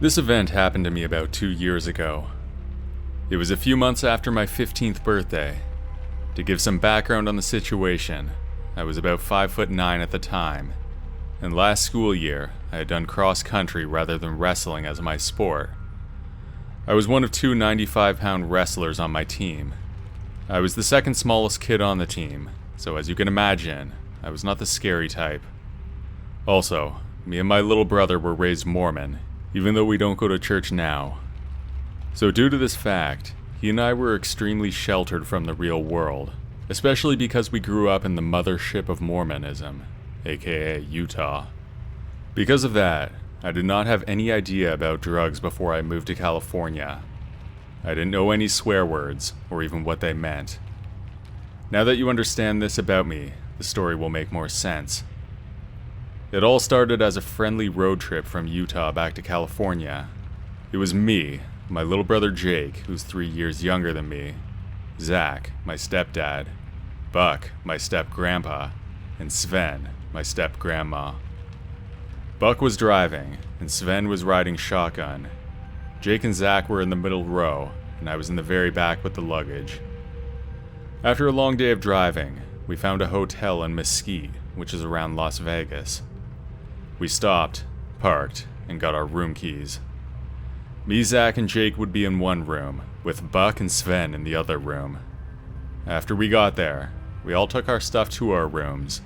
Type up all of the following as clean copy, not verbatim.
This event happened to me about 2 years ago. It was a few months after my 15th birthday. To give some background on the situation, I was about 5'9" at the time, and last school year I had done cross country rather than wrestling as my sport. I was one of two 95-pound wrestlers on my team. I was the second smallest kid on the team, so as you can imagine, I was not the scary type. Also, me and my little brother were raised Mormon, even though we don't go to church now. So due to this fact, he and I were extremely sheltered from the real world, especially because we grew up in the mothership of Mormonism, aka Utah. Because of that, I did not have any idea about drugs before I moved to California. I didn't know any swear words, or even what they meant. Now that you understand this about me, the story will make more sense. It all started as a friendly road trip from Utah back to California. It was me, my little brother Jake, who's 3 years younger than me, Zach, my stepdad, Buck, my step-grandpa, and Sven, my step-grandma. Buck was driving, and Sven was riding shotgun. Jake and Zach were in the middle row, and I was in the very back with the luggage. After a long day of driving, we found a hotel in Mesquite, which is around Las Vegas. We stopped, parked, and got our room keys. Me, Zach, and Jake would be in one room, with Buck and Sven in the other room. After we got there, we all took our stuff to our rooms.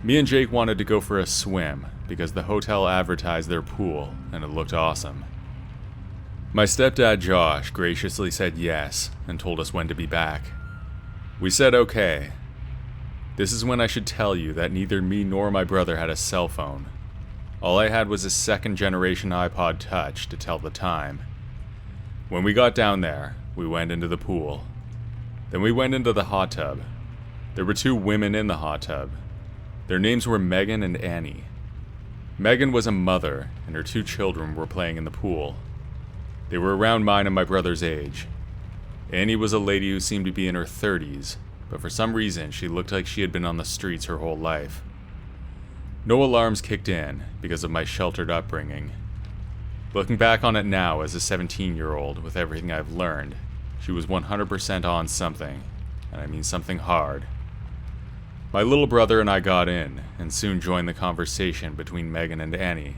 Me and Jake wanted to go for a swim, because the hotel advertised their pool, and it looked awesome. My stepdad Josh graciously said yes, and told us when to be back. We said okay. This is when I should tell you that neither me nor my brother had a cell phone. All I had was a second-generation iPod Touch to tell the time. When we got down there, we went into the pool. Then we went into the hot tub. There were two women in the hot tub. Their names were Megan and Annie. Megan was a mother, and her 2 children were playing in the pool. They were around mine and my brother's age. Annie was a lady who seemed to be in her 30s, but for some reason she looked like she had been on the streets her whole life. No alarms kicked in because of my sheltered upbringing. Looking back on it now as a 17-year-old with everything I've learned, she was 100% on something, and I mean something hard. My little brother and I got in, and soon joined the conversation between Megan and Annie.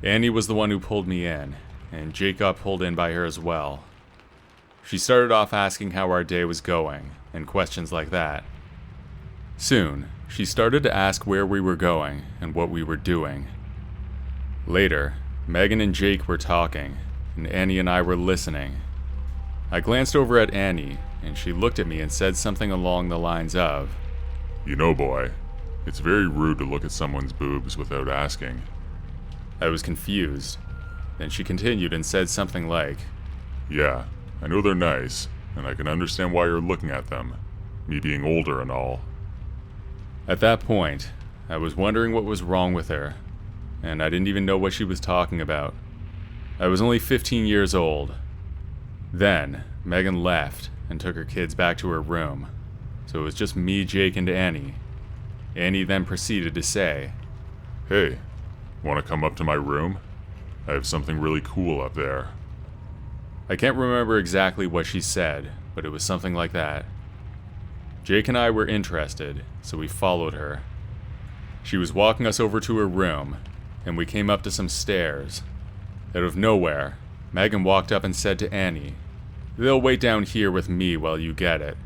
Annie was the one who pulled me in, and Jake got pulled in by her as well. She started off asking how our day was going, and questions like that. Soon, she started to ask where we were going and what we were doing. Later, Megan and Jake were talking, and Annie and I were listening. I glanced over at Annie, and she looked at me and said something along the lines of, "You know, boy, it's very rude to look at someone's boobs without asking." I was confused. Then she continued and said something like, "Yeah, I know they're nice, and I can understand why you're looking at them, me being older and all." At that point, I was wondering what was wrong with her, and I didn't even know what she was talking about. I was only 15 years old. Then, Megan left and took her kids back to her room, so it was just me, Jake, and Annie. Annie then proceeded to say, "Hey, want to come up to my room? I have something really cool up there." I can't remember exactly what she said, but it was something like that. Jake and I were interested, so we followed her. She was walking us over to her room, and we came up to some stairs. Out of nowhere, Megan walked up and said to Annie, "They'll wait down here with me while you get it."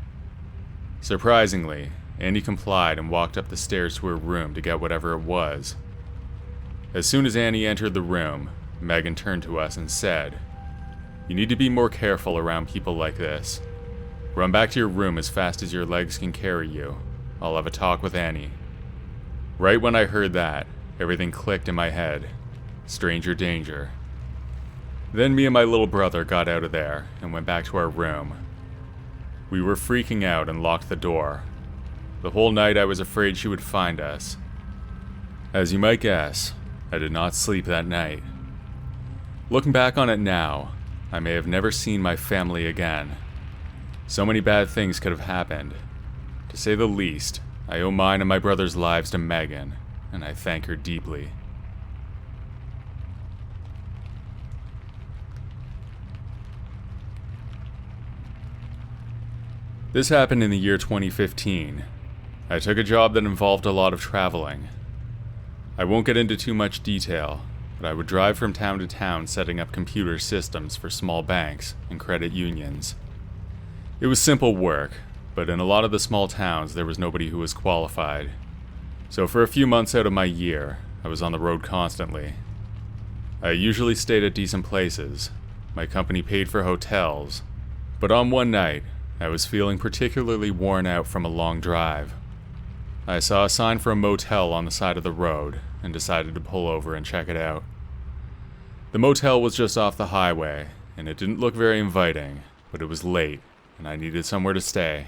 Surprisingly, Annie complied and walked up the stairs to her room to get whatever it was. As soon as Annie entered the room, Megan turned to us and said, "You need to be more careful around people like this. Run back to your room as fast as your legs can carry you. I'll have a talk with Annie." Right when I heard that, everything clicked in my head. Stranger danger. Then me and my little brother got out of there and went back to our room. We were freaking out and locked the door. The whole night I was afraid she would find us. As you might guess, I did not sleep that night. Looking back on it now, I may have never seen my family again. So many bad things could have happened. To say the least, I owe mine and my brother's lives to Megan, and I thank her deeply. This happened in the year 2015. I took a job that involved a lot of traveling. I won't get into too much detail, but I would drive from town to town setting up computer systems for small banks and credit unions. It was simple work, but in a lot of the small towns there was nobody who was qualified. So for a few months out of my year, I was on the road constantly. I usually stayed at decent places. My company paid for hotels. But on one night, I was feeling particularly worn out from a long drive. I saw a sign for a motel on the side of the road and decided to pull over and check it out. The motel was just off the highway, and it didn't look very inviting, but it was late, and I needed somewhere to stay.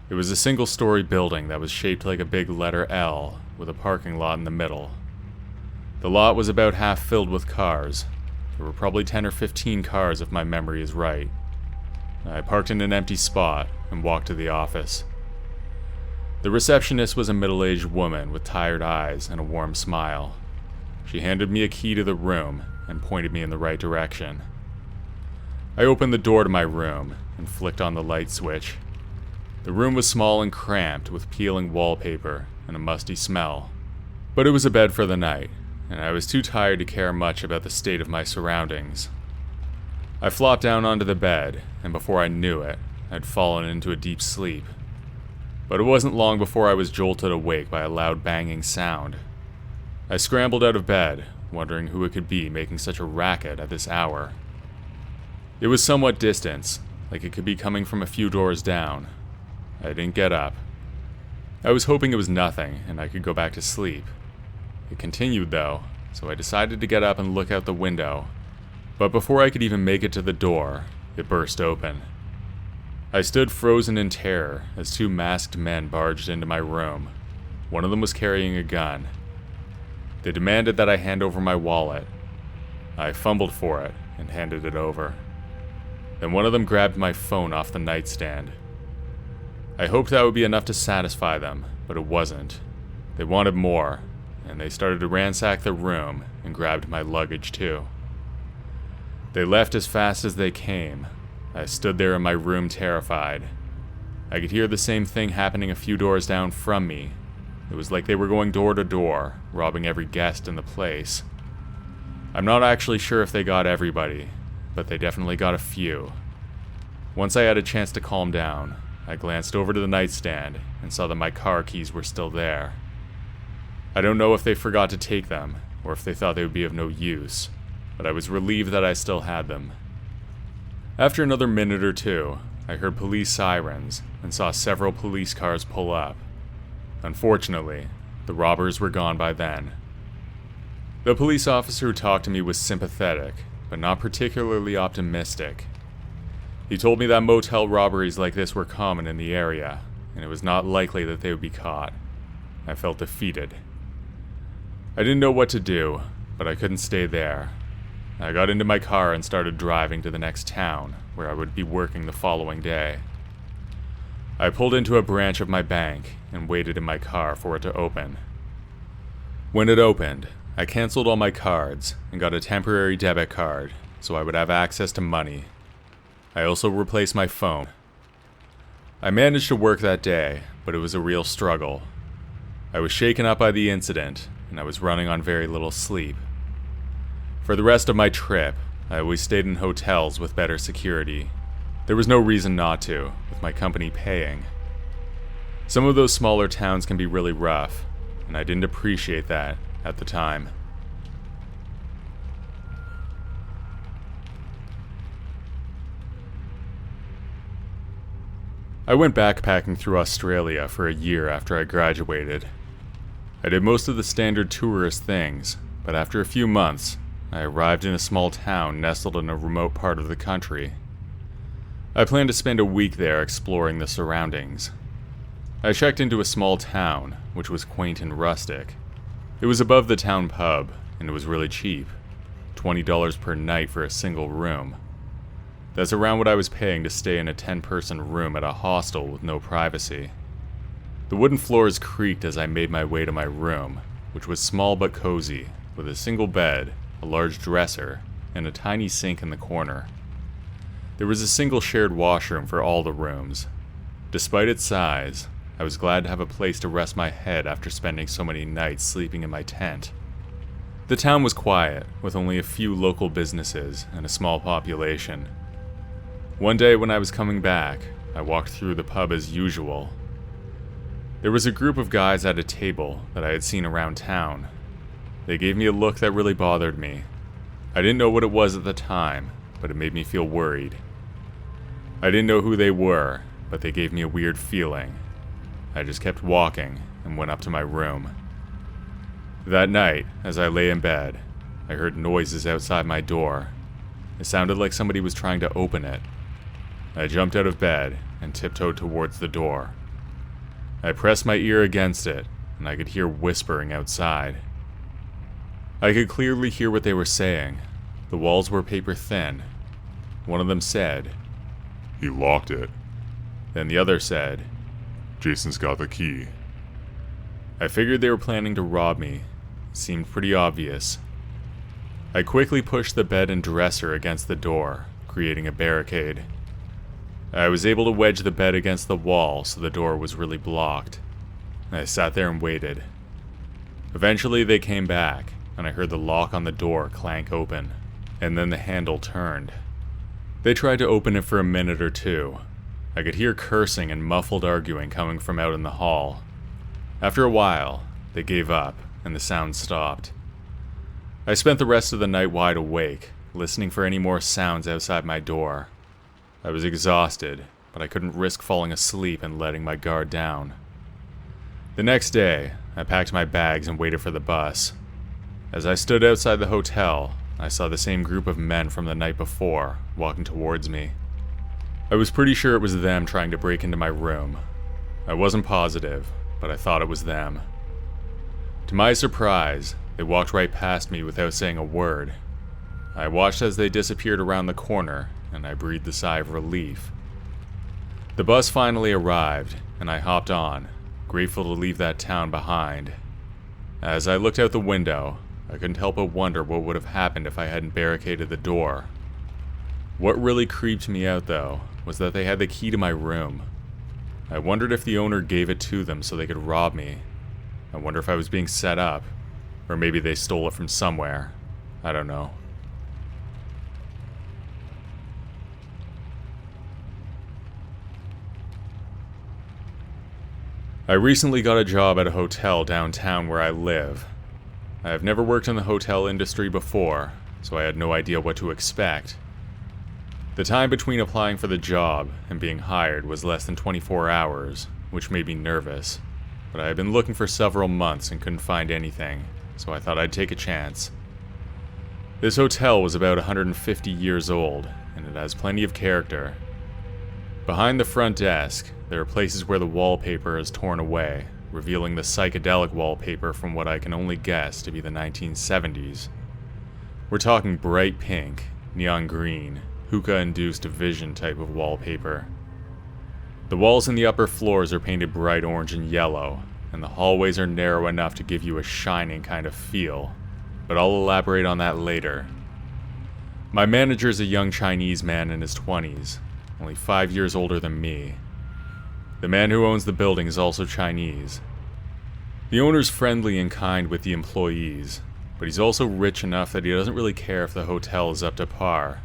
It was a single-story building that was shaped like a big letter L, with a parking lot in the middle. The lot was about half filled with cars. There were probably 10 or 15 cars if my memory is right. I parked in an empty spot and walked to the office. The receptionist was a middle-aged woman with tired eyes and a warm smile. She handed me a key to the room and pointed me in the right direction. I opened the door to my room and flicked on the light switch. The room was small and cramped with peeling wallpaper and a musty smell. But it was a bed for the night, and I was too tired to care much about the state of my surroundings. I flopped down onto the bed, and before I knew it, I'd fallen into a deep sleep. But it wasn't long before I was jolted awake by a loud banging sound. I scrambled out of bed, wondering who it could be making such a racket at this hour. It was somewhat distant, like it could be coming from a few doors down. I didn't get up. I was hoping it was nothing and I could go back to sleep. It continued though, so I decided to get up and look out the window. But before I could even make it to the door, it burst open. I stood frozen in terror as two masked men barged into my room. One of them was carrying a gun. They demanded that I hand over my wallet. I fumbled for it and handed it over. Then one of them grabbed my phone off the nightstand. I hoped that would be enough to satisfy them, but it wasn't. They wanted more, and they started to ransack the room and grabbed my luggage too. They left as fast as they came. I stood there in my room terrified. I could hear the same thing happening a few doors down from me. It was like they were going door to door, robbing every guest in the place. I'm not actually sure if they got everybody, but they definitely got a few. Once I had a chance to calm down, I glanced over to the nightstand and saw that my car keys were still there. I don't know if they forgot to take them, or if they thought they would be of no use, but I was relieved that I still had them. After another minute or two, I heard police sirens and saw several police cars pull up. Unfortunately, the robbers were gone by then. The police officer who talked to me was sympathetic, but not particularly optimistic. He told me that motel robberies like this were common in the area, and it was not likely that they would be caught. I felt defeated. I didn't know what to do, but I couldn't stay there. I got into my car and started driving to the next town, where I would be working the following day. I pulled into a branch of my bank and waited in my car for it to open. When it opened, I canceled all my cards and got a temporary debit card so I would have access to money. I also replaced my phone. I managed to work that day, but it was a real struggle. I was shaken up by the incident, and I was running on very little sleep. For the rest of my trip, I always stayed in hotels with better security. There was no reason not to, with my company paying. Some of those smaller towns can be really rough, and I didn't appreciate that at the time. I went backpacking through Australia for a year after I graduated. I did most of the standard tourist things, but after a few months, I arrived in a small town nestled in a remote part of the country. I planned to spend a week there exploring the surroundings. I checked into a small town, which was quaint and rustic. It was above the town pub, and it was really cheap, $20 per night for a single room. That's around what I was paying to stay in a 10-person room at a hostel with no privacy. The wooden floors creaked as I made my way to my room, which was small but cozy, with a single bed, a large dresser, and a tiny sink in the corner. There was a single shared washroom for all the rooms, Despite its size, I was glad to have a place to rest my head after spending so many nights sleeping in my tent. The town was quiet, with only a few local businesses and a small population. One day when I was coming back, I walked through the pub as usual. There was a group of guys at a table that I had seen around town. They gave me a look that really bothered me. I didn't know what it was at the time, but it made me feel worried. I didn't know who they were, but they gave me a weird feeling. I just kept walking and went up to my room. That night, as I lay in bed, I heard noises outside my door. It sounded like somebody was trying to open it. I jumped out of bed and tiptoed towards the door. I pressed my ear against it, and I could hear whispering outside. I could clearly hear what they were saying. The walls were paper thin. One of them said, "He locked it." Then the other said, "Jason's got the key." I figured they were planning to rob me. It seemed pretty obvious. I quickly pushed the bed and dresser against the door, creating a barricade. I was able to wedge the bed against the wall so the door was really blocked. I sat there and waited. Eventually they came back, and I heard the lock on the door clank open, and then the handle turned. They tried to open it for a minute or two. I could hear cursing and muffled arguing coming from out in the hall. After a while, they gave up, and the sound stopped. I spent the rest of the night wide awake, listening for any more sounds outside my door. I was exhausted, but I couldn't risk falling asleep and letting my guard down. The next day, I packed my bags and waited for the bus. As I stood outside the hotel, I saw the same group of men from the night before walking towards me. I was pretty sure it was them trying to break into my room. I wasn't positive, but I thought it was them. To my surprise, they walked right past me without saying a word. I watched as they disappeared around the corner, and I breathed a sigh of relief. The bus finally arrived, and I hopped on, grateful to leave that town behind. As I looked out the window, I couldn't help but wonder what would have happened if I hadn't barricaded the door. What really creeped me out, though, was that they had the key to my room. I wondered if the owner gave it to them so they could rob me. I wonder if I was being set up, or maybe they stole it from somewhere. I don't know. I recently got a job at a hotel downtown where I live. I have never worked in the hotel industry before, so I had no idea what to expect. The time between applying for the job and being hired was less than 24 hours, which made me nervous. But I had been looking for several months and couldn't find anything, so I thought I'd take a chance. This hotel was about 150 years old, and it has plenty of character. Behind the front desk, there are places where the wallpaper is torn away, revealing the psychedelic wallpaper from what I can only guess to be the 1970s. We're talking bright pink, neon green, hookah-induced vision type of wallpaper. The walls in the upper floors are painted bright orange and yellow, and the hallways are narrow enough to give you a shining kind of feel, but I'll elaborate on that later. My manager is a young Chinese man in his 20s, only 5 years older than me. The man who owns the building is also Chinese. The owner's friendly and kind with the employees, but he's also rich enough that he doesn't really care if the hotel is up to par.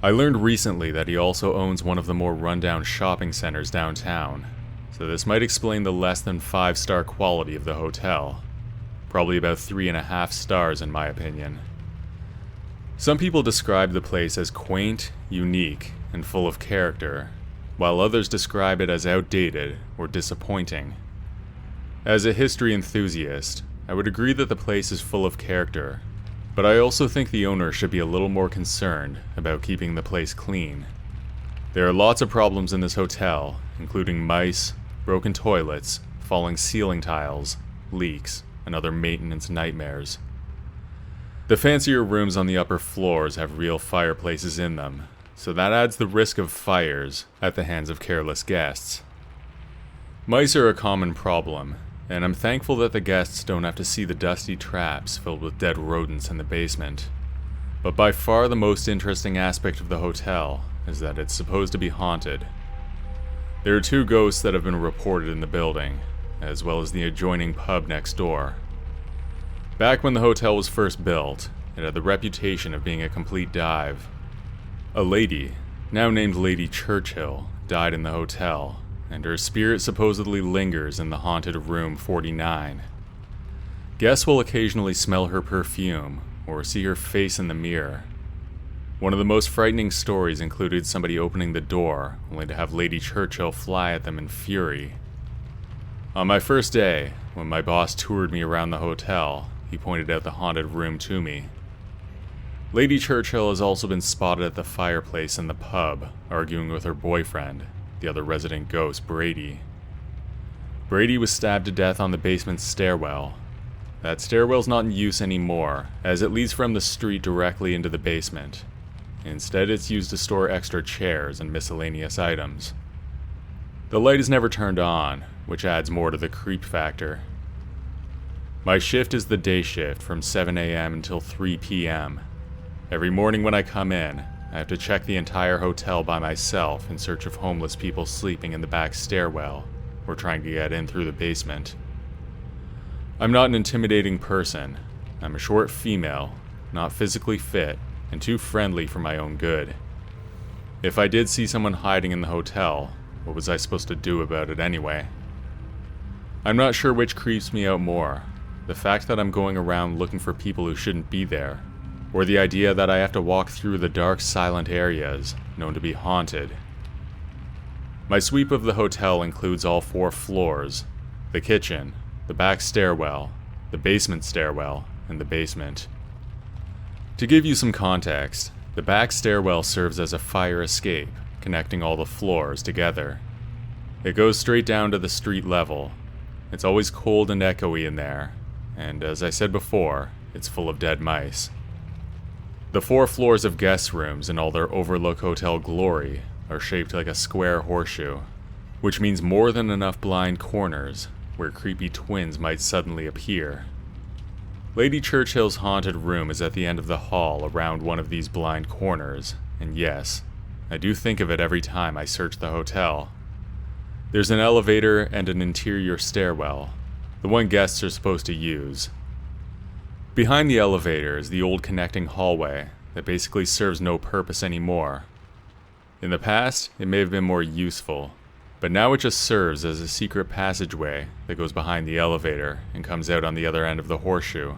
I learned recently that he also owns one of the more rundown shopping centers downtown, so this might explain the less than 5-star quality of the hotel. Probably about 3.5 stars in my opinion. Some people describe the place as quaint, unique, and full of character, while others describe it as outdated or disappointing. As a history enthusiast, I would agree that the place is full of character, but I also think the owner should be a little more concerned about keeping the place clean. There are lots of problems in this hotel, including mice, broken toilets, falling ceiling tiles, leaks, and other maintenance nightmares. The fancier rooms on the upper floors have real fireplaces in them, so that adds the risk of fires at the hands of careless guests. Mice are a common problem, and I'm thankful that the guests don't have to see the dusty traps filled with dead rodents in the basement. But by far the most interesting aspect of the hotel is that it's supposed to be haunted. There are 2 ghosts that have been reported in the building, as well as the adjoining pub next door. Back when the hotel was first built, it had the reputation of being a complete dive. A lady, now named Lady Churchill, died in the hotel, and her spirit supposedly lingers in the haunted room 49. Guests will occasionally smell her perfume or see her face in the mirror. One of the most frightening stories included somebody opening the door, only to have Lady Churchill fly at them in fury. On my first day, when my boss toured me around the hotel, he pointed out the haunted room to me. Lady Churchill has also been spotted at the fireplace in the pub, arguing with her boyfriend, the other resident ghost, Brady. Brady was stabbed to death on the basement stairwell. That stairwell's not in use anymore, as it leads from the street directly into the basement. Instead, it's used to store extra chairs and miscellaneous items. The light is never turned on, which adds more to the creep factor. My shift is the day shift from 7 a.m. until 3 p.m. Every morning when I come in, I have to check the entire hotel by myself in search of homeless people sleeping in the back stairwell or trying to get in through the basement. I'm not an intimidating person. I'm a short female, not physically fit, and too friendly for my own good. If I did see someone hiding in the hotel, what was I supposed to do about it anyway? I'm not sure which creeps me out more, the fact that I'm going around looking for people who shouldn't be there, or the idea that I have to walk through the dark, silent areas known to be haunted. My sweep of the hotel includes all 4 floors, the kitchen, the back stairwell, the basement stairwell, and the basement. To give you some context, the back stairwell serves as a fire escape, connecting all the floors together. It goes straight down to the street level. It's always cold and echoey in there, and as I said before, it's full of dead mice. The 4 floors of guest rooms in all their Overlook Hotel glory are shaped like a square horseshoe, which means more than enough blind corners where creepy twins might suddenly appear. Lady Churchill's haunted room is at the end of the hall around one of these blind corners, and yes, I do think of it every time I search the hotel. There's an elevator and an interior stairwell, the one guests are supposed to use. Behind the elevator is the old connecting hallway that basically serves no purpose anymore. In the past, it may have been more useful, but now it just serves as a secret passageway that goes behind the elevator and comes out on the other end of the horseshoe.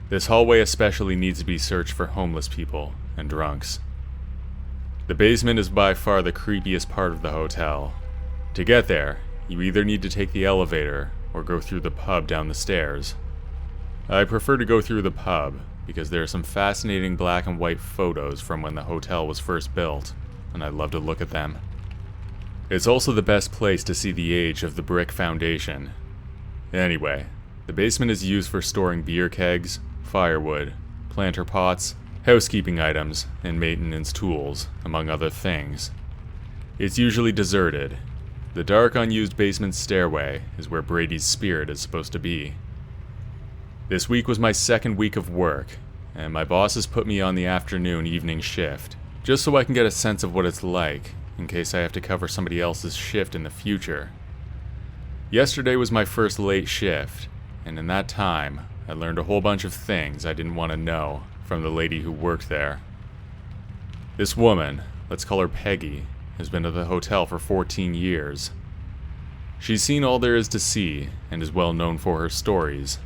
This hallway especially needs to be searched for homeless people and drunks. The basement is by far the creepiest part of the hotel. To get there, you either need to take the elevator or go through the pub down the stairs. I prefer to go through the pub because there are some fascinating black and white photos from when the hotel was first built, and I love to look at them. It's also the best place to see the age of the brick foundation. Anyway, the basement is used for storing beer kegs, firewood, planter pots, housekeeping items, and maintenance tools, among other things. It's usually deserted. The dark, unused basement stairway is where Brady's spirit is supposed to be. This week was my 2nd week of work, and my boss has put me on the afternoon-evening shift, just so I can get a sense of what it's like, in case I have to cover somebody else's shift in the future. Yesterday was my first late shift, and in that time, I learned a whole bunch of things I didn't want to know from the lady who worked there. This woman, let's call her Peggy, has been at the hotel for 14 years. She's seen all there is to see and is well known for her stories.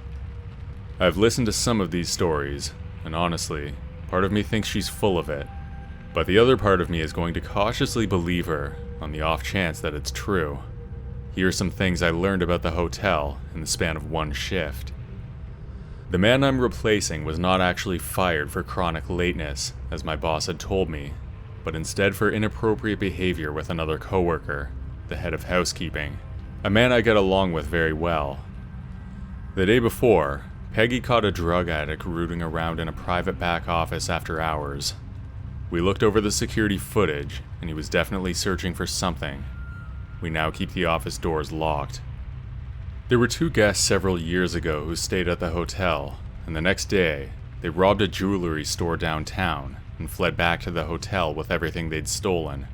I've listened to some of these stories, and honestly, part of me thinks she's full of it, but the other part of me is going to cautiously believe her on the off chance that it's true. Here are some things I learned about the hotel in the span of 1 shift. The man I'm replacing was not actually fired for chronic lateness, as my boss had told me, but instead for inappropriate behavior with another coworker, the head of housekeeping, a man I get along with very well. The day before, Peggy caught a drug addict rooting around in a private back office after hours. We looked over the security footage, and he was definitely searching for something. We now keep the office doors locked. There were 2 guests several years ago who stayed at the hotel, and the next day, they robbed a jewelry store downtown and fled back to the hotel with everything they'd stolen.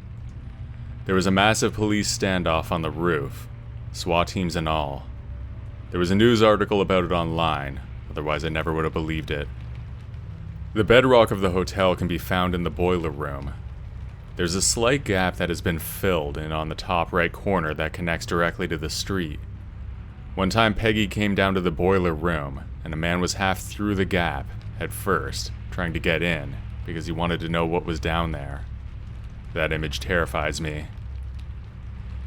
There was a massive police standoff on the roof, SWAT teams and all. There was a news article about it online, otherwise I never would have believed it. The bedrock of the hotel can be found in the boiler room. There's a slight gap that has been filled in on the top right corner that connects directly to the street. One time Peggy came down to the boiler room, and a man was half through the gap, at first, trying to get in, because he wanted to know what was down there. That image terrifies me.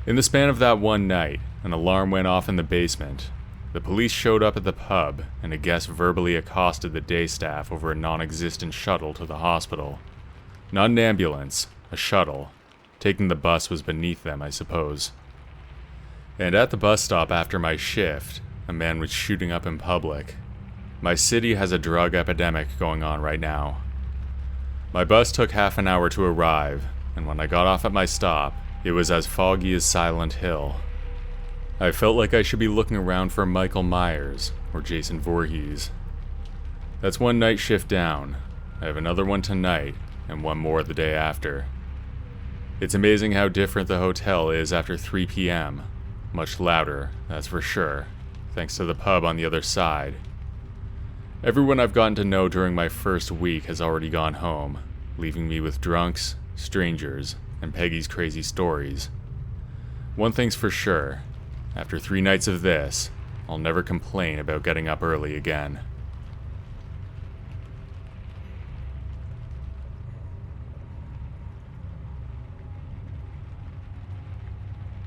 In the span of that one night, an alarm went off in the basement. The police showed up at the pub, and a guest verbally accosted the day staff over a non-existent shuttle to the hospital. Not an ambulance, a shuttle. Taking the bus was beneath them, I suppose. And at the bus stop after my shift, a man was shooting up in public. My city has a drug epidemic going on right now. My bus took half an hour to arrive, and when I got off at my stop, it was as foggy as Silent Hill. I felt like I should be looking around for Michael Myers or Jason Voorhees. That's one night shift down. I have another one tonight, and one more the day after. It's amazing how different the hotel is after 3 p.m. Much louder, that's for sure, thanks to the pub on the other side. Everyone I've gotten to know during my first week has already gone home, leaving me with drunks, strangers, and Peggy's crazy stories. One thing's for sure, after 3 nights of this, I'll never complain about getting up early again.